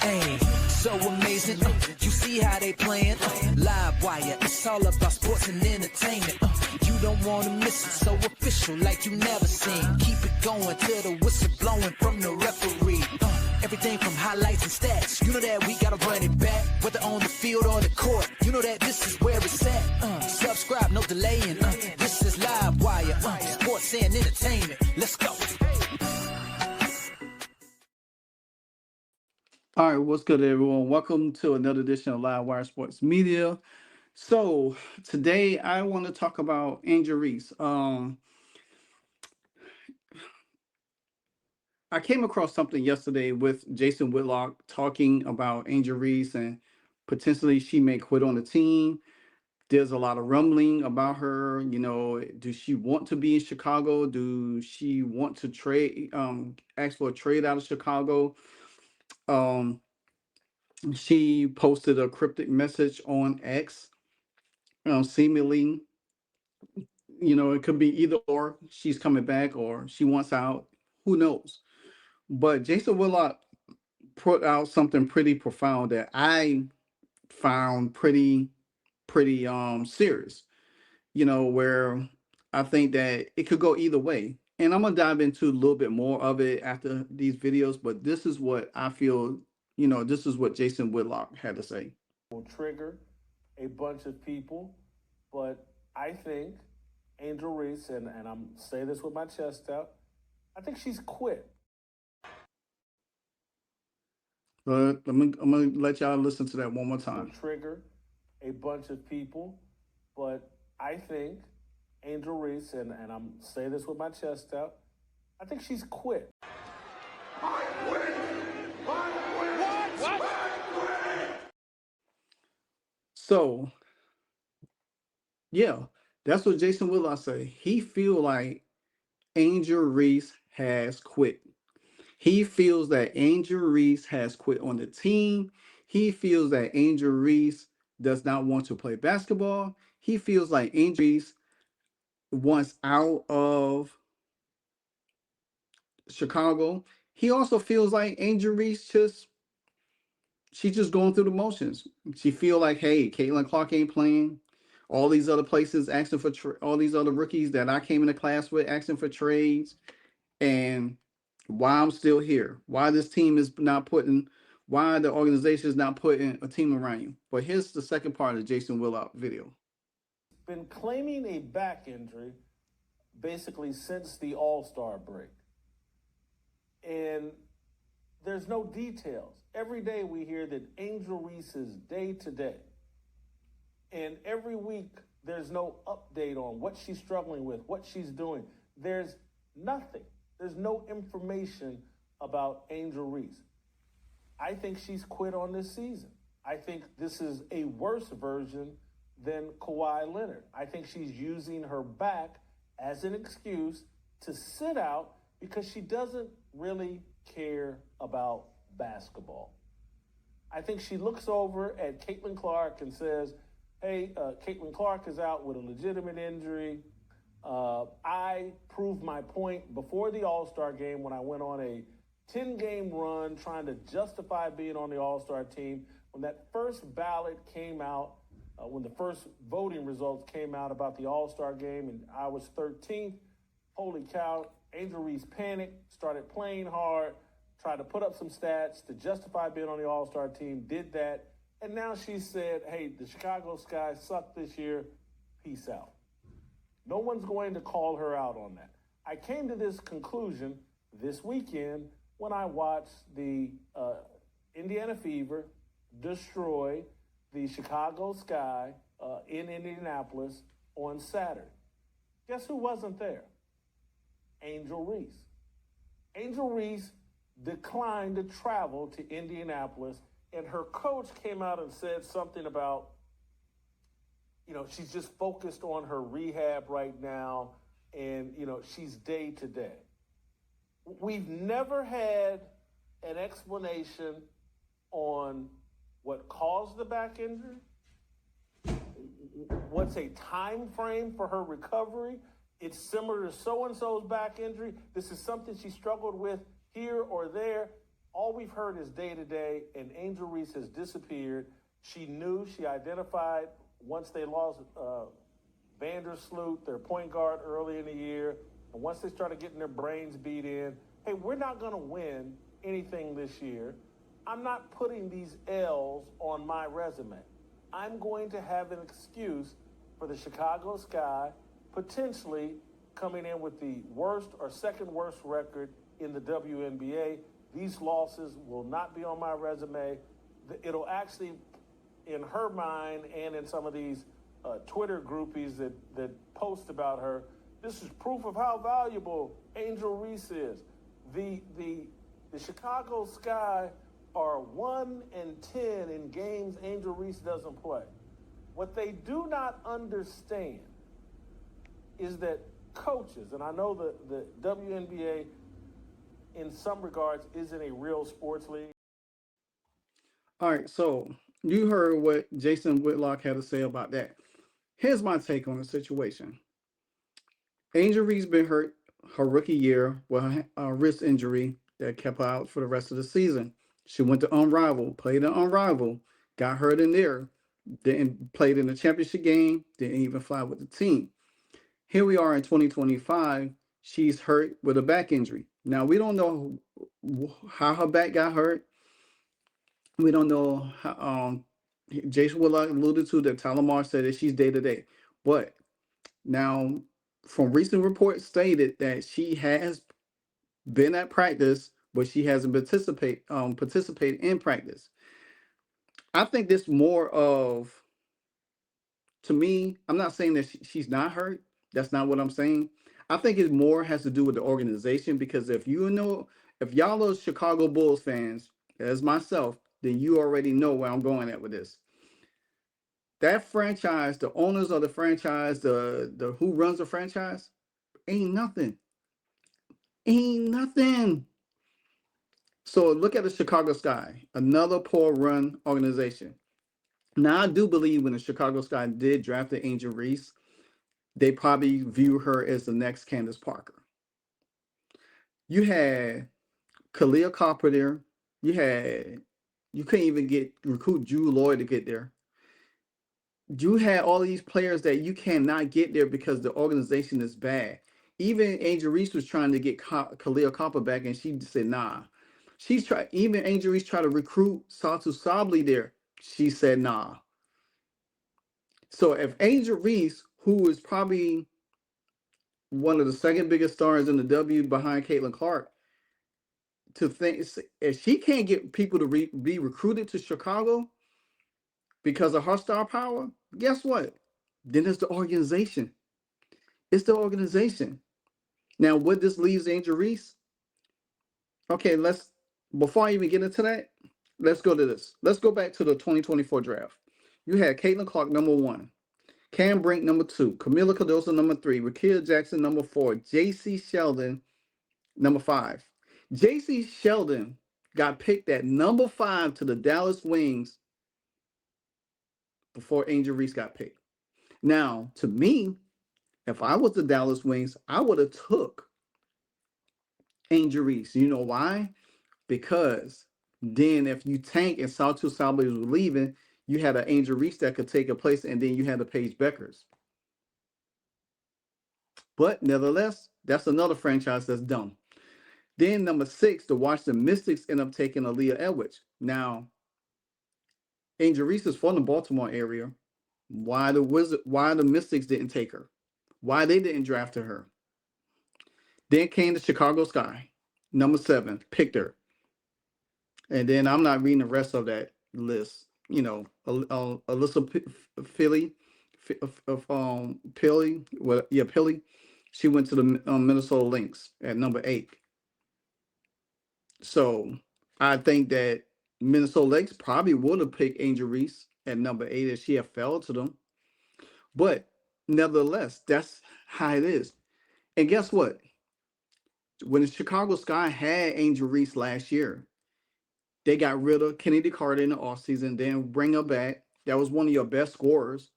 Hey, so amazing. You see how they playing? Live wire, it's all about sports and entertainment. You don't want to miss it, so official like you never seen. Keep it going till the whistle blowing from the referee. Everything from highlights and stats. You know that we gotta run it back, whether on the field or the court. You know that this is where it's at. Subscribe, no delaying. This is Live Wire, sports and entertainment. Let's go. All right, what's good, everyone? Welcome to another edition of Live Wire Sports Media. So today I want to talk about Angel Reese. I came across something yesterday with Jason Whitlock talking about Angel Reese and potentially she may quit on the team. There's a lot of rumbling about her. You know, does she want to be in Chicago? Do she want to trade? Ask for a trade out of Chicago? She posted a cryptic message on X, seemingly, it could be either or she's coming back or she wants out. Who knows? But Jason Whitlock put out something pretty profound that I found pretty serious, where I think that it could go either way. And I'm gonna dive into a little bit more of it after these videos, but this is what I feel, this is what Jason Whitlock had to say. Will trigger a bunch of people, but I think Angel Reese, and I'm saying this with my chest out, I think she's quit. But I'm gonna let y'all listen to that one more time. Will trigger a bunch of people, but I think Angel Reese, and I'm saying this with my chest out, I think she's quit. So, yeah, that's what Jason Whitlock say. He feel like Angel Reese has quit. He feels that Angel Reese has quit on the team. He feels that Angel Reese does not want to play basketball. He feels like Angel Reese wants out of Chicago. He also feels like Angel Reese she's just going through the motions. She feel like, hey, Caitlin Clark ain't playing. All these other places asking for all these other rookies that I came into class with asking for trades, and why I'm still here. Why this team is not putting. Why the organization is not putting a team around you. But here's the second part of the Jason Whitlock video. Been claiming a back injury basically since the All-Star break. And there's no details. Every day we hear that Angel Reese is day to day. And every week there's no update on what she's struggling with, what she's doing. There's nothing. There's no information about Angel Reese. I think she's quit on this season. I think this is a worse version than Kawhi Leonard. I think she's using her back as an excuse to sit out because she doesn't really care about basketball. I think she looks over at Caitlin Clark and says, hey, Caitlin Clark is out with a legitimate injury. I proved my point before the All-Star game when I went on a 10-game run trying to justify being on the All-Star team. When that first ballot came out, when the first voting results came out about the All-Star game and I was 13th, holy cow, Angel Reese panicked, started playing hard, tried to put up some stats to justify being on the All-Star team, did that, and now she said, hey, the Chicago Sky sucked this year, peace out. No one's going to call her out on that. I came to this conclusion this weekend when I watched the Indiana Fever destroy the Chicago Sky in Indianapolis on Saturday. Guess who wasn't there? Angel Reese. Angel Reese declined to travel to Indianapolis, and her coach came out and said something about, she's just focused on her rehab right now, and, she's day to day. We've never had an explanation on what caused the back injury, what's a time frame for her recovery. It's similar to so-and-so's back injury. This is something she struggled with here or there. All we've heard is day to day, and Angel Reese has disappeared. She identified once they lost Vandersloot, their point guard, early in the year. And once they started getting their brains beat in, hey, we're not going to win anything this year. I'm not putting these L's on my resume. I'm going to have an excuse for the Chicago Sky potentially coming in with the worst or second worst record in the WNBA. These losses will not be on my resume. It'll actually, in her mind and in some of these Twitter groupies that post about her, this is proof of how valuable Angel Reese is. The Chicago Sky are 1-10 in games Angel Reese doesn't play. What they do not understand is that coaches, and I know the WNBA in some regards isn't a real sports league. All right, so you heard what Jason Whitlock had to say about that. Here's my take on the situation. Angel Reese been hurt her rookie year with a wrist injury that kept her out for the rest of the season. She went to Unrivaled, played in Unrivaled, got hurt in there, then played in the championship game, didn't even fly with the team. Here we are in 2025. She's hurt with a back injury. Now, we don't know how her back got hurt. We don't know how, Jason Whitlock alluded to that Tyler Marsh said that she's day to day. But now, from recent reports stated that she has been at practice, but she hasn't participated in practice. I think this more of, to me, I'm not saying that she's not hurt. That's not what I'm saying. I think it more has to do with the organization, because if y'all are Chicago Bulls fans, as myself, then you already know where I'm going at with this. That franchise, the owners of the franchise, the who runs the franchise, ain't nothing. Ain't nothing. So look at the Chicago Sky, another poor run organization. Now, I do believe when the Chicago Sky did draft the Angel Reese, they probably view her as the next Candace Parker. You had Kalia Copper there. You couldn't even recruit Drew Lloyd to get there. You had all these players that you cannot get there because the organization is bad. Even Angel Reese was trying to get Kalia Copper back, and she said, nah. Even Angel Reese tried to recruit Satu Sabli there. She said, nah. So if Angel Reese, who is probably one of the second biggest stars in the W behind Caitlin Clark, to think if she can't get people to be recruited to Chicago because of her star power, guess what? Then it's the organization. It's the organization. Now, what this leaves Angel Reese? Okay, before I even get into that, let's go to this. Let's go back to the 2024 draft. You had Caitlin Clark, number 1. Cam Brink, number 2. Camila Cardoso, number 3. Rakia Jackson, number 4. J.C. Sheldon, number 5. J.C. Sheldon got picked at number 5 to the Dallas Wings before Angel Reese got picked. Now, to me, if I was the Dallas Wings, I would have took Angel Reese. You know why? Because then if you tank and Satu Sabli was leaving, you had an Angel Reese that could take a place, and then you had the Paige Beckers. But nevertheless, that's another franchise that's dumb. Then number 6, the Washington Mystics end up taking Aaliyah Edwards. Now, Angel Reese is from the Baltimore area. Why the Mystics didn't take her? Why they didn't draft her? Then came the Chicago Sky, number 7, picked her. And then I'm not reading the rest of that list. You know, Alyssa Philly, Pilley. She went to the Minnesota Lynx at number 8. So I think that Minnesota Lynx probably would have picked Angel Reese at number 8 if she had fell to them. But nevertheless, that's how it is. And guess what? When the Chicago Sky had Angel Reese last year, they got rid of Kennedy Carter in the offseason, then bring her back. That was one of your best scorers.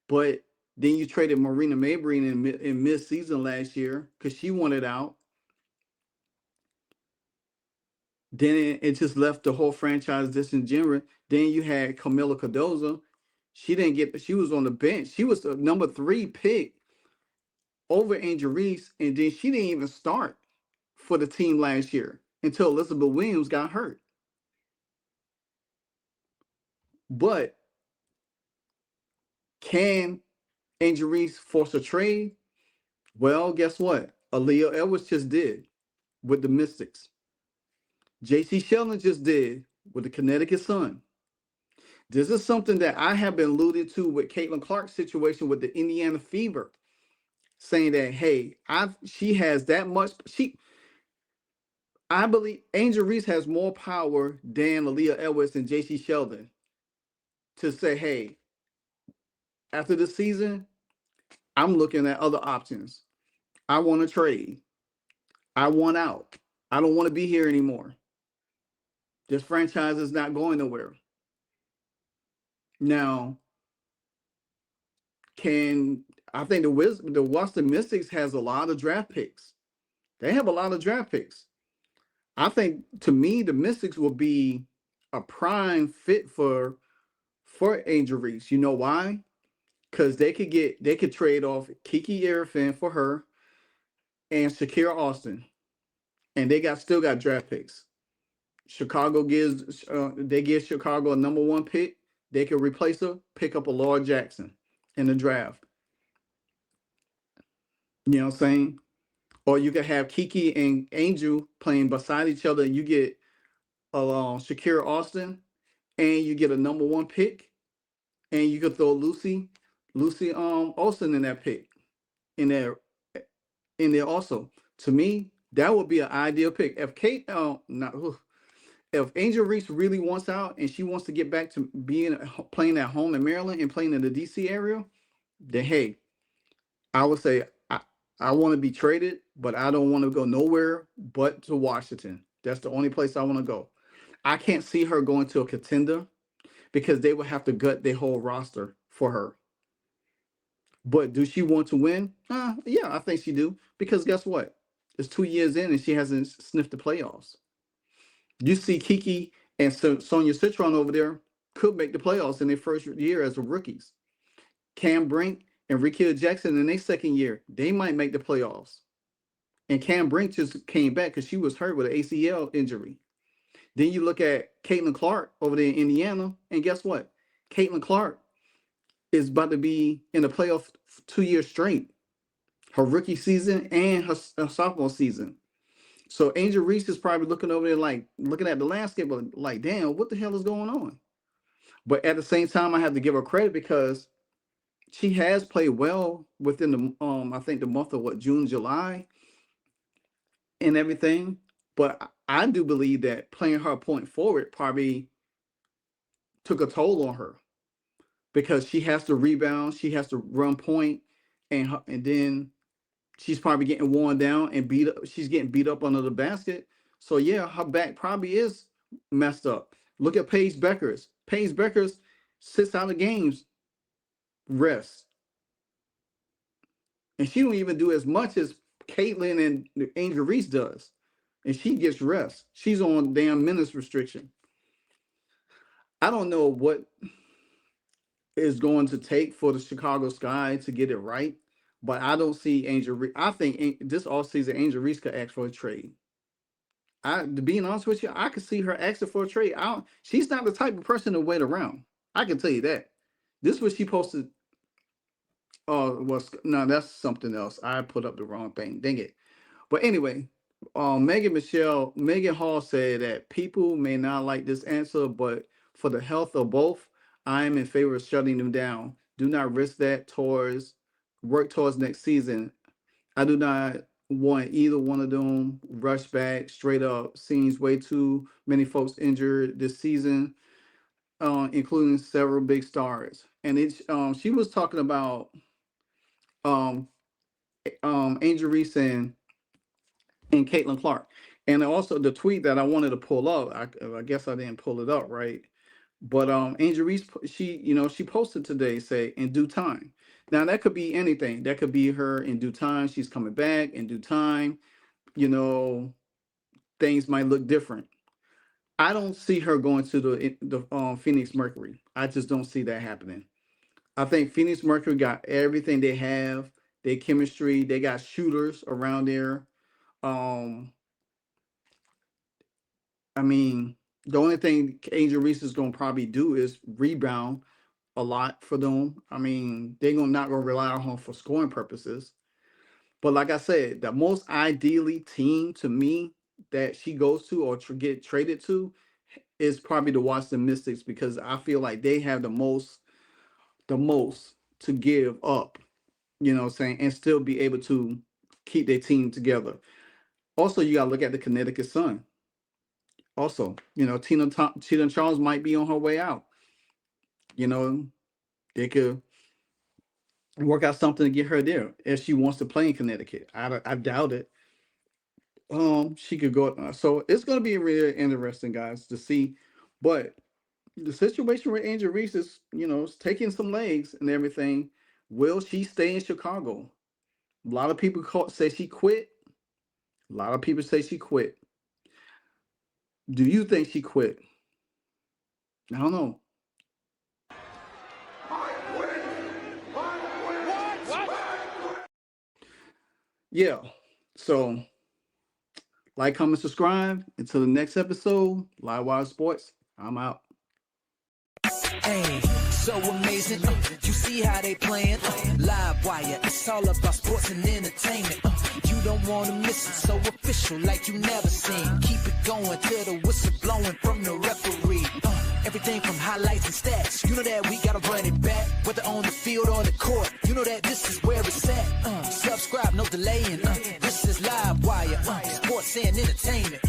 But then you traded Marina Mabrey in mid-season last year because she wanted out. Then it just left the whole franchise disingenuous. Then you had Camila Cardozo. She didn't get. She was on the bench. She was the number 3 pick over Angel Reese, and then she didn't even start for the team last year until Elizabeth Williams got hurt. But can Angel Reese force a trade? Well, guess what? Aaliyah Edwards just did with the Mystics. J.C. Sheldon just did with the Connecticut Sun. This is something that I have been alluding to with Caitlin Clark's situation with the Indiana Fever, saying that hey, she has that much. I believe Angel Reese has more power than Aaliyah Edwards and J.C. Sheldon to say, hey, after the season, I'm looking at other options. I want to trade. I want out. I don't want to be here anymore. This franchise is not going nowhere. Now, I think the Washington Mystics has a lot of draft picks. They have a lot of draft picks. I think to me the Mystics will be a prime fit for Angel Reese. You know why? Because they could trade off Kiki Arifin for her and Shakira Austin, and they still got draft picks. Chicago they give Chicago a number 1 pick. They could replace her, pick up a Laura Jackson in the draft. You know what I'm saying? Or you could have Kiki and Angel playing beside each other, and you get Shakira Austin, and you get a number 1 pick, and you could throw Lucy Olsen in that pick in there also. To me, that would be an ideal pick. If if Angel Reese really wants out and she wants to get back to playing at home in Maryland and playing in the DC area, then hey, I would say I want to be traded, but I don't want to go nowhere but to Washington. That's the only place I want to go. I can't see her going to a contender because they would have to gut their whole roster for her. But do she want to win? Yeah, I think she do. Because guess what? It's 2 years in and she hasn't sniffed the playoffs. You see Kiki and Sonia Citron over there could make the playoffs in their first year as rookies. Cam Brink and Rikia Jackson in their second year, they might make the playoffs. And Cam Brink just came back because she was hurt with an ACL injury. Then you look at Caitlin Clark over there in Indiana, and guess what? Caitlin Clark is about to be in the playoff 2 years straight. Her rookie season and her sophomore season. So Angel Reese is probably looking over there like looking at the landscape like, damn, what the hell is going on? But at the same time, I have to give her credit because she has played well within the I think the month of June, July, and everything. But I do believe that playing her point forward probably took a toll on her because she has to rebound, she has to run point, and then she's probably getting worn down and beat up. She's getting beat up under the basket. So yeah, her back probably is messed up. Look at Paige Beckers. Paige Beckers sits out of games, rests. And she don't even do as much as Caitlin and Angel Reese does. And she gets rest. She's on damn minutes restriction. I don't know what is going to take for the Chicago Sky to get it right. But I don't see Angel Reese. I think this offseason, Angel Reese could ask for a trade. To being honest with you, I could see her asking for a trade. She's not the type of person to wait around. I can tell you that. This was she posted. No, that's something else. I put up the wrong thing. Dang it. But anyway, Megan Hall said that people may not like this answer, but for the health of both, I am in favor of shutting them down. Do not risk that work towards next season. I do not want either one of them rush back straight up. Seems way too many folks injured this season, including several big stars. And she was talking about um, Angel Reese and Caitlin Clark. And also the tweet that I wanted to pull up, I guess I didn't pull it up right. But Angel Reese, she posted today, say in due time. Now that could be anything. That could be her in due time. She's coming back in due time. Things might look different. I don't see her going to the Phoenix Mercury. I just don't see that happening. I think Phoenix Mercury got everything they have. Their chemistry. They got shooters around there. Um, I mean, the only thing Angel Reese is gonna probably do is rebound a lot for them. I mean, they're gonna not gonna rely on her for scoring purposes. But like I said, the most ideally team to me that she goes to or get traded to is probably the Washington Mystics because I feel like they have the most to give up, you know what I'm saying, and still be able to keep their team together. Also, you gotta look at the Connecticut Sun. Also, Tina Charles might be on her way out. You know, they could work out something to get her there if she wants to play in Connecticut. I doubt it. She could go. So it's going to be really interesting, guys, to see. But the situation with Angel Reese is, is taking some legs and everything. Will she stay in Chicago? A lot of people say she quit. A lot of people say she quit. Do you think she quit? I don't know. Yeah. So, like, comment, subscribe. Until the next episode, Live Wire Sports. I'm out. Hey, so amazing. You see how they playing? Live Wire, it's all about sports and entertainment. You don't want to miss it, so official like you never seen. Keep it going till the whistle blowing from the referee. Everything from highlights and stats. You know that we gotta run it back, whether on the field or the court. You know that this is where it's at. Subscribe, no delaying. This is Live Wire, sports and entertainment.